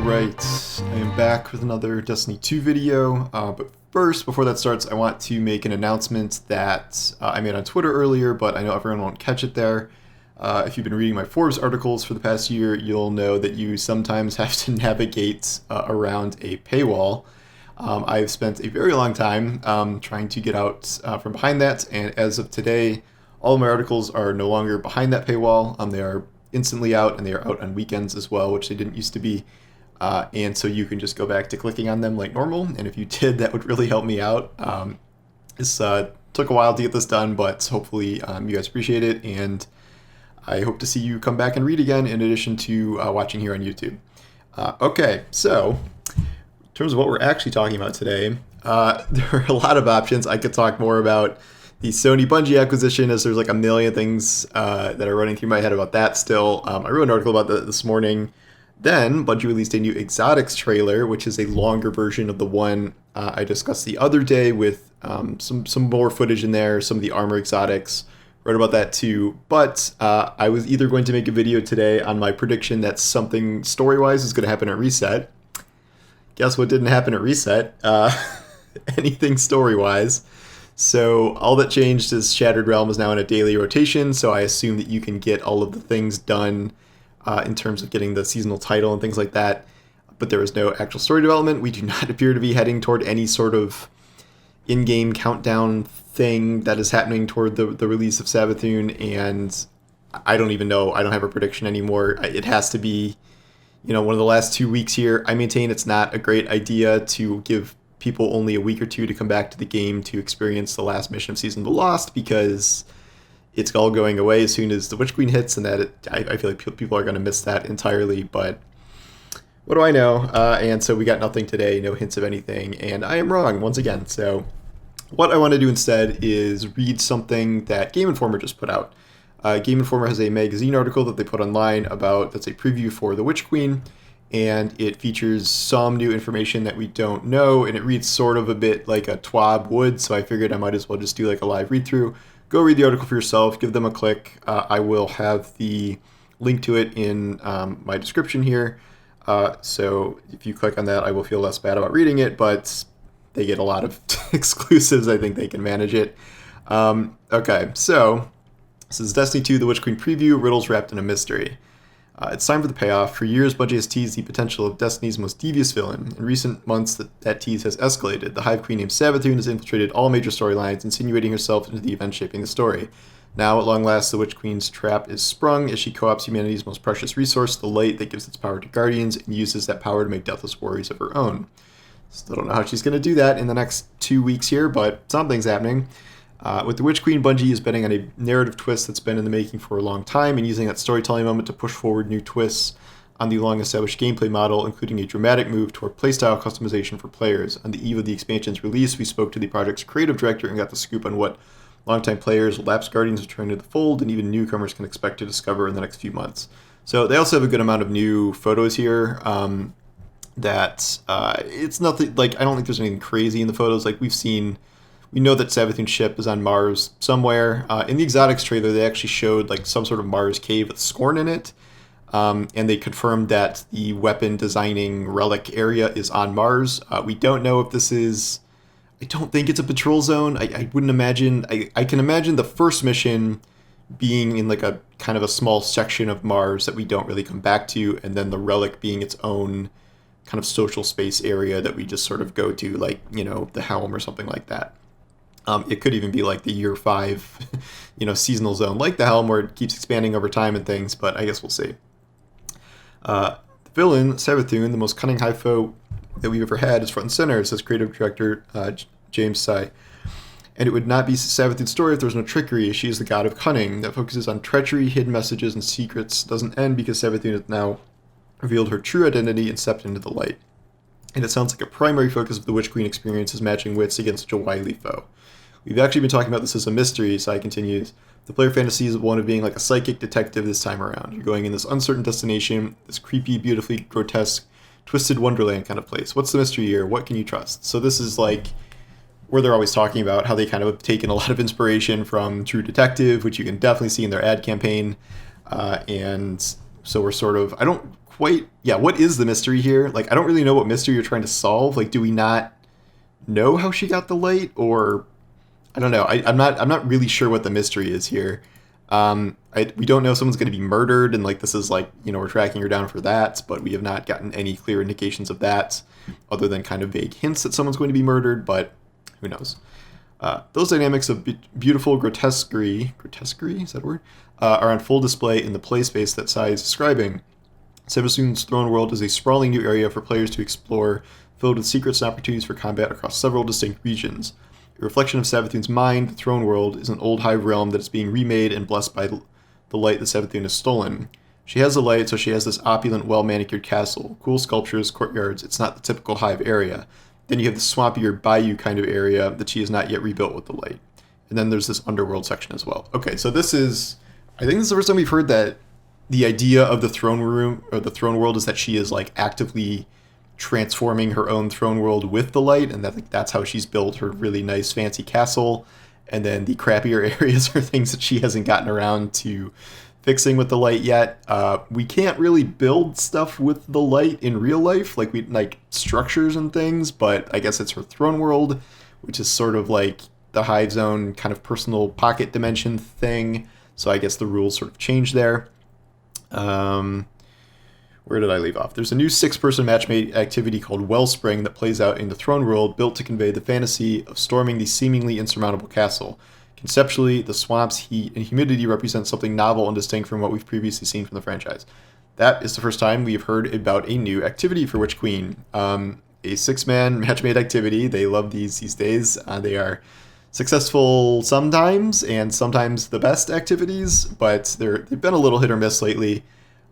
Alright, I am back with another Destiny 2 video, but first, before that starts, I want to make an announcement that I made on Twitter earlier, but I know everyone won't catch it there. If you've been reading my Forbes articles for the past year, you'll know that you sometimes have to navigate around a paywall. I've spent a very long time trying to get out from behind that, and as of today, all of my articles are no longer behind that paywall. They are instantly out, and they are out on weekends as well, which they didn't used to be. And so you can just go back to clicking on them like normal, and if you did, that would really help me out. This took a while to get this done, but hopefully you guys appreciate it, and I hope to see you come back and read again in addition to watching here on YouTube. Okay, so in terms of what we're actually talking about today, there are a lot of options. I could talk more about the Sony Bungie acquisition, as there's like a million things that are running through my head about that still. I wrote an article about that this morning. Then Bungie released a new Exotics trailer, which is a longer version of the one I discussed the other day with some more footage in there, some of the armor exotics. Wrote about that too. But I was either going to make a video today on my prediction that something story-wise is going to happen at Reset. Guess what didn't happen at Reset? Anything story-wise. So all that changed is Shattered Realm is now in a daily rotation, so I assume that you can get all of the things done in terms of getting the seasonal title and things like that, but there is no actual story development. We do not appear to be heading toward any sort of in-game countdown thing that is happening toward the release of Savathûn, and I don't even know. I don't have a prediction anymore. It has to be, one of the last 2 weeks here. I maintain it's not a great idea to give people only a week or two to come back to the game to experience the last mission of Season of the Lost, because it's all going away as soon as the Witch Queen hits, and I feel like people are going to miss that entirely, but what do I know? And so we got nothing today, no hints of anything, and I am wrong once again. So what I want to do instead is read something that Game Informer just put out. Game Informer has a magazine article that they put online that's a preview for the Witch Queen, and it features some new information that we don't know, and it reads sort of a bit like a TWAB would, so I figured I might as well just do like a live read-through. Go read the article for yourself, give them a click. I will have the link to it in my description here, so if you click on that, I will feel less bad about reading it, but they get a lot of exclusives. I think they can manage it. Okay, so this is Destiny 2, The Witch Queen preview, riddles wrapped in a mystery. It's time for the payoff. For years, Bungie has teased the potential of Destiny's most devious villain. In recent months, that tease has escalated. The Hive Queen named Savathûn has infiltrated all major storylines, insinuating herself into the events shaping the story. Now, at long last, the Witch Queen's trap is sprung as she co-opts humanity's most precious resource, the light that gives its power to Guardians, and uses that power to make deathless warriors of her own. Still don't know how she's going to do that in the next 2 weeks here, but something's happening. With the Witch Queen, Bungie is betting on a narrative twist that's been in the making for a long time, and using that storytelling moment to push forward new twists on the long-established gameplay model, including a dramatic move toward playstyle customization for players. On the eve of the expansion's release, we spoke to the project's creative director and got the scoop on what longtime players, lapsed Guardians returning to the fold, and even newcomers can expect to discover in the next few months. So they also have a good amount of new photos here. It's nothing like, I don't think there's anything crazy in the photos. Like we know that Savathûn's ship is on Mars somewhere. In the Exotics trailer, they actually showed like some sort of Mars cave with Scorn in it, and they confirmed that the weapon designing relic area is on Mars. We don't know if this is. I don't think it's a patrol zone. I wouldn't imagine. I can imagine the first mission being in like a kind of a small section of Mars that we don't really come back to, and then the relic being its own kind of social space area that we just sort of go to, like the Helm or something like that. It could even be like the year 5, seasonal zone, like the Helm, where it keeps expanding over time and things, but I guess we'll see. The villain, Savathûn, the most cunning Hive foe that we've ever had, is front and center, says creative director James Sy. And it would not be Savathûn's story if there was no trickery. She is the god of cunning that focuses on treachery, hidden messages, and secrets. Doesn't end because Savathûn has now revealed her true identity and stepped into the light. And it sounds like a primary focus of the Witch Queen experience is matching wits against such a wily foe. We've actually been talking about this as a mystery, Sai continues. The player fantasy is one of being like a psychic detective this time around. You're going in this uncertain destination, this creepy, beautifully grotesque, twisted wonderland kind of place. What's the mystery here? What can you trust? So this is like where they're always talking about how they kind of have taken a lot of inspiration from True Detective, which you can definitely see in their ad campaign. And so we're sort of, I don't quite... Yeah, what is the mystery here? Like, I don't really know what mystery you're trying to solve. Like, do we not know how she got the light? Or, I don't know. I'm not really sure what the mystery is here. We don't know if someone's going to be murdered, and like this is like, you know, we're tracking her down for that, but we have not gotten any clear indications of that, other than kind of vague hints that someone's going to be murdered, but who knows. Those dynamics of beautiful grotesquerie, is that a word? Are on full display in the play space that Sai is describing. Savathun's throne world is a sprawling new area for players to explore, filled with secrets and opportunities for combat across several distinct regions. A reflection of Savathun's mind, the throne world is an old Hive realm that is being remade and blessed by the light that Savathun has stolen. She has the light, so she has this opulent, well-manicured castle, cool sculptures, courtyards. It's not the typical Hive area. Then you have the swampier bayou kind of area that she has not yet rebuilt with the light. And then there's this underworld section as well. Okay, so this is... I think this is the first time we've heard that the idea of the throne room, or the throne world, is that she is like actively transforming her own throne world with the light, and that's how she's built her really nice fancy castle. And then the crappier areas are things that she hasn't gotten around to fixing with the light yet. We can't really build stuff with the light in real life, like structures and things, but I guess it's her throne world, which is sort of like the Hive's own kind of personal pocket dimension thing. So I guess the rules sort of change there. Where did I leave off? There's a new 6-person matchmade activity called Wellspring that plays out in the throne world, built to convey the fantasy of storming the seemingly insurmountable castle. Conceptually, the swamp's heat and humidity represent something novel and distinct from what we've previously seen from the franchise. That is the first time we have heard about a new activity for Witch Queen. A 6-man matchmade activity. They love these days. They are successful sometimes, and sometimes the best activities, but they've been a little hit or miss lately.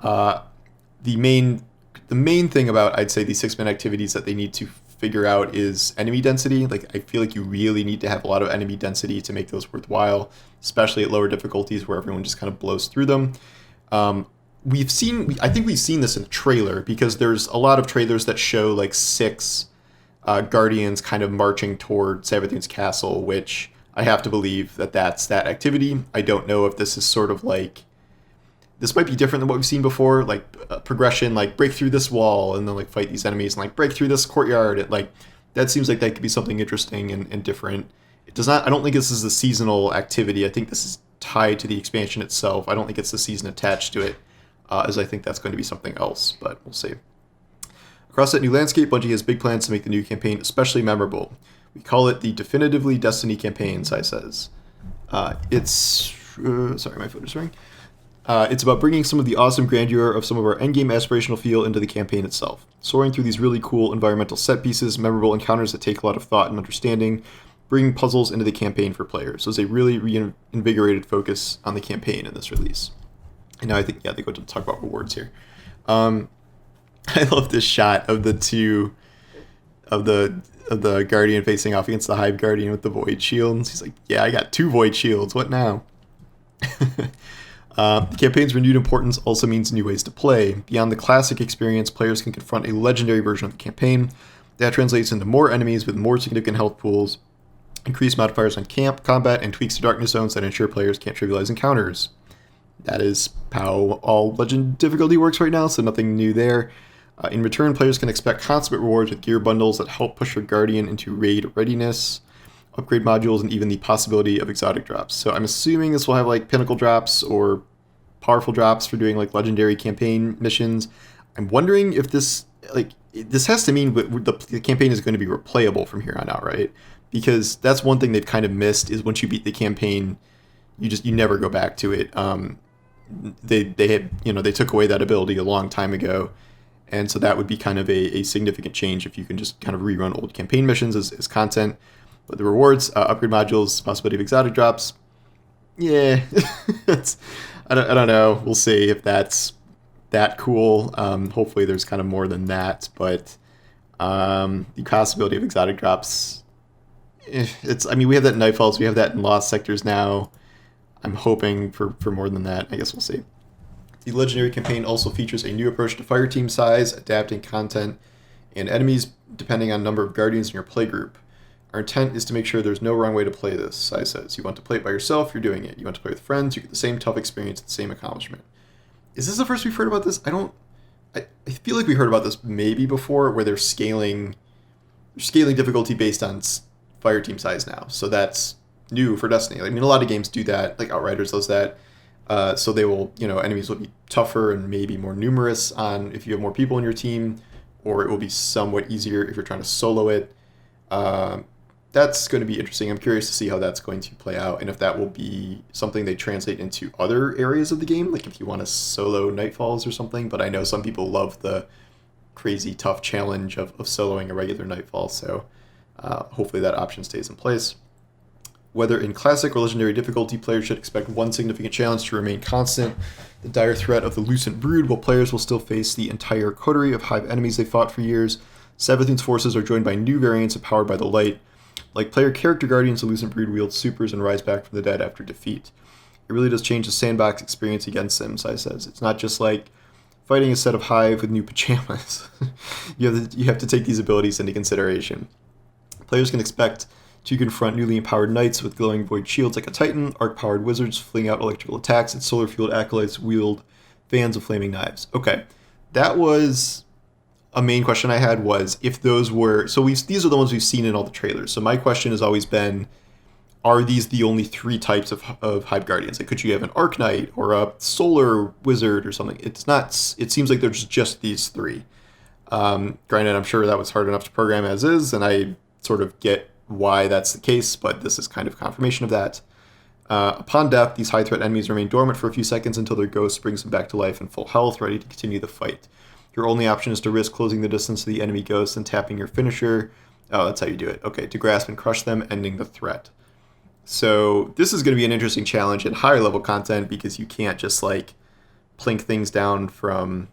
The main thing about, I'd say, these 6-man activities that they need to figure out is enemy density. Like, I feel like you really need to have a lot of enemy density to make those worthwhile, especially at lower difficulties where everyone just kind of blows through them. I think we've seen this in the trailer, because there's a lot of trailers that show like 6 guardians kind of marching toward Savathun's castle, which I have to believe that's that activity. I don't know if this is sort of like, this might be different than what we've seen before, like progression, like break through this wall and then like fight these enemies and like break through this courtyard. That seems like that could be something interesting and different. It does not. I don't think this is a seasonal activity. I think this is tied to the expansion itself. I don't think it's the season attached to it, as I think that's going to be something else, but we'll see. Across that new landscape, Bungie has big plans to make the new campaign especially memorable. We call it the Definitively Destiny campaign, Sai says. Sorry, my foot is ringing. It's about bringing some of the awesome grandeur of some of our endgame aspirational feel into the campaign itself. Soaring through these really cool environmental set pieces, memorable encounters that take a lot of thought and understanding, bringing puzzles into the campaign for players. So it's a really reinvigorated focus on the campaign in this release. And now I think, they go to talk about rewards here. I love this shot of the two, of the Guardian facing off against the Hive Guardian with the Void Shields. He's like, yeah, I got 2 Void Shields, what now? The campaign's renewed importance also means new ways to play. Beyond the classic experience, players can confront a legendary version of the campaign. That translates into more enemies with more significant health pools, increased modifiers on camp, combat, and tweaks to darkness zones that ensure players can't trivialize encounters. That is how all Legend difficulty works right now, so nothing new there. In return, players can expect constant rewards with gear bundles that help push your Guardian into raid readiness, upgrade modules, and even the possibility of exotic drops. So I'm assuming this will have like pinnacle drops or powerful drops for doing like legendary campaign missions. I'm wondering if this has to mean the campaign is going to be replayable from here on out, right? Because that's one thing they've kind of missed, is once you beat the campaign, you never go back to it. They took away that ability a long time ago. And so that would be kind of a significant change if you can just kind of rerun old campaign missions as content. But the rewards, upgrade modules, possibility of exotic drops, yeah, I don't know. We'll see if that's that cool. Hopefully there's kind of more than that. But the possibility of exotic drops, we have that in Nightfalls, we have that in Lost Sectors now. I'm hoping for more than that. I guess we'll see. The Legendary campaign also features a new approach to fireteam size, adapting content and enemies depending on number of guardians in your playgroup. Our intent is to make sure there's no wrong way to play this, Sai says. You want to play it by yourself, you're doing it. You want to play with friends, you get the same tough experience, the same accomplishment. Is this the first we've heard about this? I I feel like we heard about this maybe before, where they're scaling difficulty based on fire team size now. So that's new for Destiny. I mean, a lot of games do that, like Outriders does that. So they will, enemies will be tougher and maybe more numerous on if you have more people in your team, or it will be somewhat easier if you're trying to solo it. That's going to be interesting. I'm curious to see how that's going to play out, and if that will be something they translate into other areas of the game, like if you want to solo Nightfalls or something. But I know some people love the crazy tough challenge of soloing a regular Nightfall, so hopefully that option stays in place. Whether in Classic or Legendary difficulty, players should expect one significant challenge to remain constant: the dire threat of the Lucent Brood, while players will still face the entire coterie of Hive enemies they fought for years. Savathun's forces are joined by new variants empowered by the light. Like player character guardians, the Lucent Brood wield supers and rise back from the dead after defeat. It really does change the sandbox experience against them, Sai says. It's not just like fighting a set of Hive with new pajamas. you have to take these abilities into consideration. Players can expect to confront newly empowered knights with glowing void shields like a titan, arc-powered wizards fling out electrical attacks, and solar-fueled acolytes wield fans of flaming knives. Okay, that was a main question I had, was if those were... So these are the ones we've seen in all the trailers. So my question has always been, are these the only three types of Hive Guardians? Like, could you have an Arc Knight or a Solar Wizard or something? It's not. It seems like there's just these three. Granted, I'm sure that was hard enough to program as is, and I sort of get why that's the case, but this is kind of confirmation of that. Upon death, these high-threat enemies remain dormant for a few seconds until their ghost brings them back to life in full health, ready to continue the fight. Your only option is to risk closing the distance to the enemy ghost and tapping your finisher. Oh, that's how you do it. Okay, to grasp and crush them, ending the threat. So this is going to be an interesting challenge in higher level content, because you can't just like plink things down from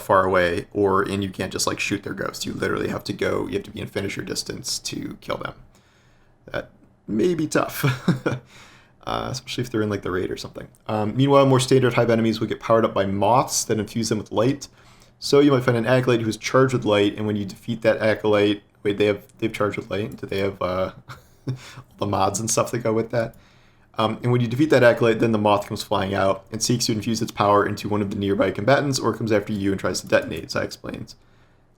far away, and you can't just like shoot their ghosts. You literally have to you have to be in finisher distance to kill them. That may be tough, especially if they're in like the raid or something. Meanwhile, more standard Hive enemies will get powered up by moths that infuse them with light. So you might find an acolyte who is charged with light, and when you defeat that acolyte, wait, they've charged with light? Do they have the mods and stuff that go with that? And when you defeat that acolyte, then the moth comes flying out and seeks to infuse its power into one of the nearby combatants, or comes after you and tries to detonate, Sai explains.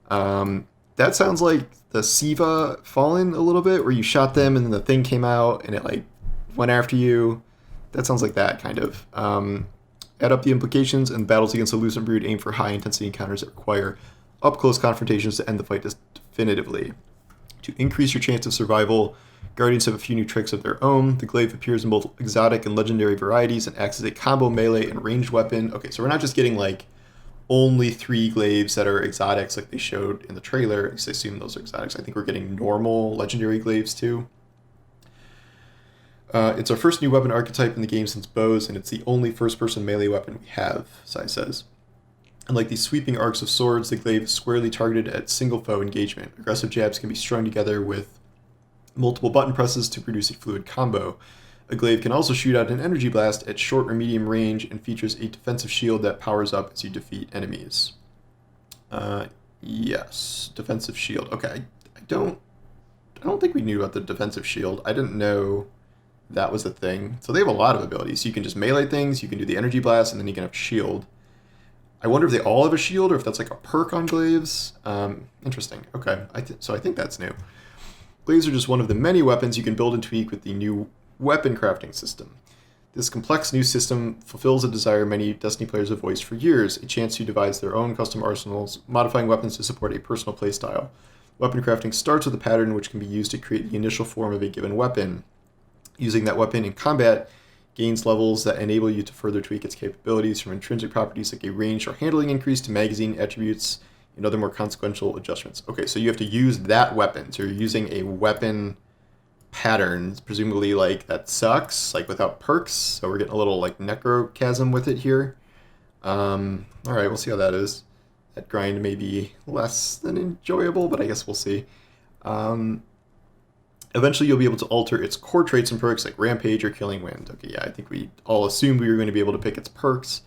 That sounds like the Siva Fallen a little bit, where you shot them and then the thing came out and it like went after you. That sounds like that, kind of. Add up the implications, and battles against the Lucent Brood aim for high-intensity encounters that require up-close confrontations to end the fight definitively. To increase your chance of survival, Guardians have a few new tricks of their own. The glaive appears in both exotic and legendary varieties and acts as a combo melee and ranged weapon. Okay, so we're not just getting like only 3 glaives that are exotics like they showed in the trailer. At least I assume those are exotics. I think we're getting normal legendary glaives too. It's our first new weapon archetype in the game since bows, and it's the only first-person melee weapon we have, Sai says. Unlike these sweeping arcs of swords, the glaive is squarely targeted at single foe engagement. Aggressive jabs can be strung together with multiple button presses to produce a fluid combo. A glaive can also shoot out an energy blast at short or medium range, and features a defensive shield that powers up as you defeat enemies. Yes, defensive shield. Okay, I don't think we knew about the defensive shield. I didn't know that was a thing. So they have a lot of abilities. You can just melee things, you can do the energy blast, and then you can have shield. I wonder if they all have a shield, or if that's like a perk on glaives. Interesting. Okay, so I think that's new. Glaives are just one of the many weapons you can build and tweak with the new weapon crafting system. This complex new system fulfills a desire many Destiny players have voiced for years: a chance to devise their own custom arsenals, modifying weapons to support a personal playstyle. Weapon crafting starts with a pattern which can be used to create the initial form of a given weapon. Using that weapon in combat gains levels that enable you to further tweak its capabilities, from intrinsic properties like a range or handling increase to magazine attributes and other more consequential adjustments. Okay, so you have to use that weapon. So you're using a weapon pattern, presumably like that sucks, like without perks. So we're getting a little like necrochasm with it here. All right, we'll see how that is. That grind may be less than enjoyable, but I guess we'll see. Eventually, you'll be able to alter its core traits and perks like Rampage or Killing Wind. Okay, yeah, I think we all assumed we were going to be able to pick its perks.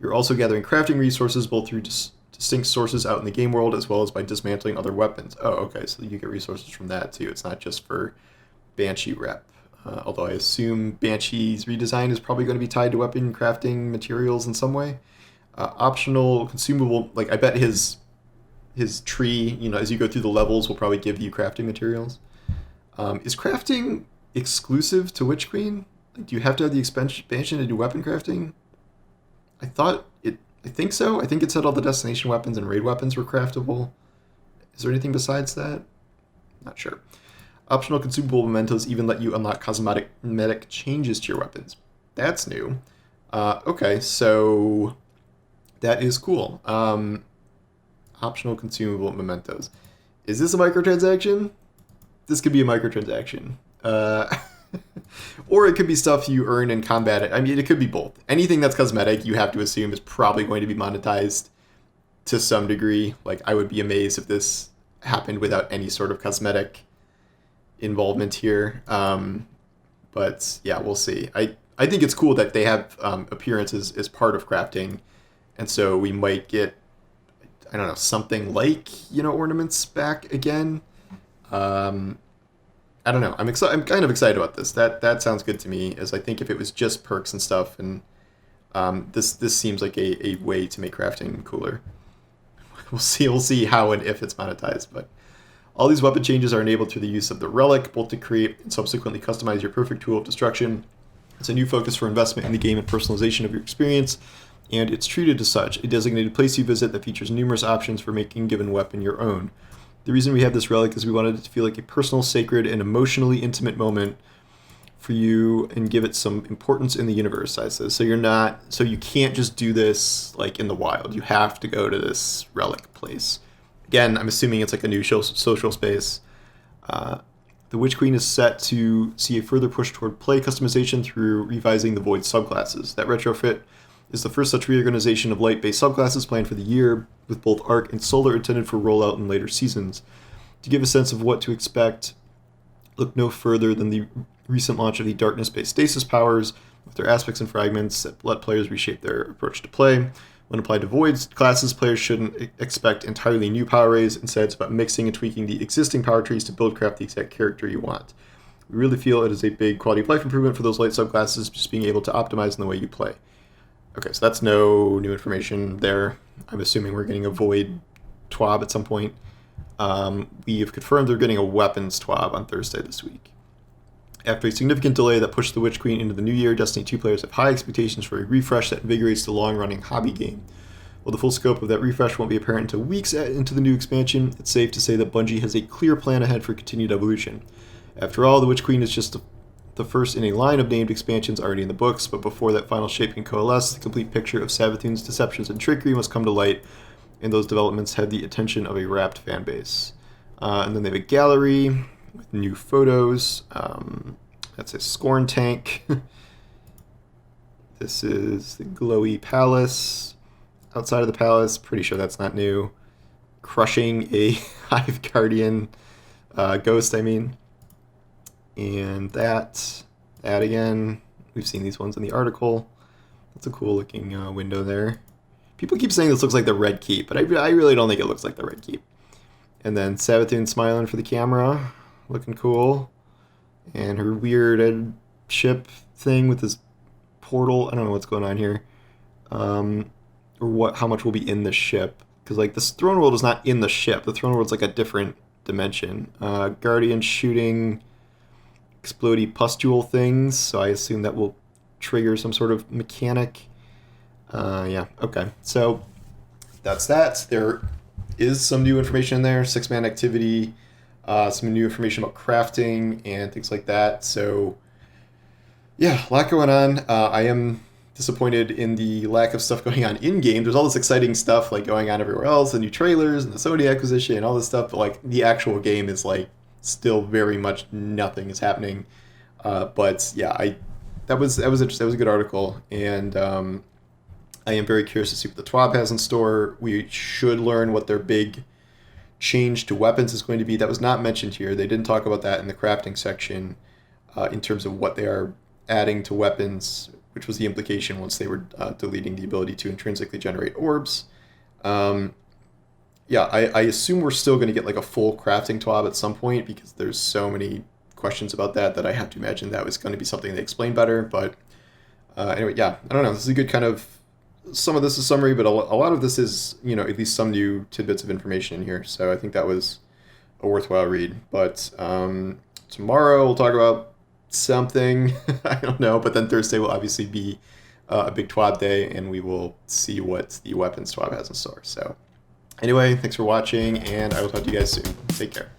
You're also gathering crafting resources, both through distinct sources out in the game world, as well as by dismantling other weapons. Oh, okay, so you get resources from that too. It's not just for Banshee rep. Although I assume Banshee's redesign is probably going to be tied to weapon crafting materials in some way. Optional consumable, like I bet his tree, as you go through the levels, will probably give you crafting materials. Is crafting exclusive to Witch Queen? Like, do you have to have the expansion to do weapon crafting? I think so. I think it said all the destination weapons and raid weapons were craftable. Is there anything besides that? Not sure. Optional consumable mementos even let you unlock cosmetic changes to your weapons. That's new. Okay, so that is cool. Optional consumable mementos. Is this a microtransaction? This could be a microtransaction. Or it could be stuff you earn in combat. I mean, it could be both. Anything that's cosmetic, you have to assume, is probably going to be monetized to some degree. Like, I would be amazed if this happened without any sort of cosmetic involvement here. But yeah, we'll see. I think it's cool that they have appearances as part of crafting, and so we might get, I don't know, something like, ornaments back again. I don't know. I'm kind of excited about this. That sounds good to me, as I think if it was just perks and stuff, and this seems like a way to make crafting cooler. We'll see how and if it's monetized, but all these weapon changes are enabled through the use of the relic, both to create and subsequently customize your perfect tool of destruction. It's a new focus for investment in the game and personalization of your experience, and it's treated as such, a designated place you visit that features numerous options for making a given weapon your own. The reason we have this relic is we wanted it to feel like a personal, sacred, and emotionally intimate moment for you and give it some importance in the universe, I says. So you can't just do this like in the wild. You have to go to this relic place. Again, I'm assuming it's like a new social space. The Witch Queen is set to see a further push toward play customization through revising the Void subclasses. That retrofit is the first such reorganization of light-based subclasses planned for the year, with both Arc and Solar intended for rollout in later seasons. To give a sense of what to expect, look no further than the recent launch of the darkness-based stasis powers, with their aspects and fragments that let players reshape their approach to play. When applied to Void classes, players shouldn't expect entirely new power rays. Instead, it's about mixing and tweaking the existing power trees to build craft the exact character you want. We really feel it is a big quality of life improvement for those light subclasses, just being able to optimize in the way you play. Okay, so that's no new information there. I'm assuming we're getting a Void TWAB at some point. We have confirmed they're getting a weapons TWAB on Thursday this week. After a significant delay that pushed the Witch Queen into the new year, Destiny 2 players have high expectations for a refresh that invigorates the long-running hobby game. While the full scope of that refresh won't be apparent until weeks into the new expansion, it's safe to say that Bungie has a clear plan ahead for continued evolution. After all, the Witch Queen is just the first in a line of named expansions already in the books, but before that final shape can coalesce, the complete picture of Savathun's deceptions and trickery must come to light, and those developments have the attention of a rapt fanbase. And then they have a gallery with new photos. That's a Scorn tank. This is the glowy palace. Outside of the palace, pretty sure that's not new. Crushing a Hive Guardian ghost, I mean. And that again, we've seen these ones in the article. That's a cool looking window there. People keep saying this looks like the Red Keep, but I really don't think it looks like the Red Keep. And then Savathun smiling for the camera, looking cool. And her weird ship thing with this portal. I don't know what's going on here. Or how much will be in the ship. Because like this throne world is not in the ship. The throne world's like a different dimension. Guardian shooting explodey pustule things, so I assume that will trigger some sort of mechanic. Yeah, okay. So that's that. There is some new information in there, 6-man activity, some new information about crafting and things like that. So yeah, a lot going on. I am disappointed in the lack of stuff going on in-game. There's all this exciting stuff like going on everywhere else, the new trailers and the Sony acquisition and all this stuff, but like the actual game is like still very much nothing is happening. But yeah, that was interesting. That was a good article, and I am very curious to see what the TWAB has in store. We should learn what their big change to weapons is going to be. That was not mentioned here. They didn't talk about that in the crafting section in terms of what they are adding to weapons, which was the implication once they were deleting the ability to intrinsically generate orbs. Yeah, I assume we're still going to get like a full crafting TWAB at some point, because there's so many questions about that I have to imagine that was going to be something they explain better. But anyway, yeah, I don't know. This is a good kind of some of this is summary, but a lot of this is, you know, at least some new tidbits of information in here. So I think that was a worthwhile read. But tomorrow we'll talk about something, I don't know, but then Thursday will obviously be a big TWAB day, and we will see what the weapons TWAB has in store. So anyway, thanks for watching, and I will talk to you guys soon. Take care.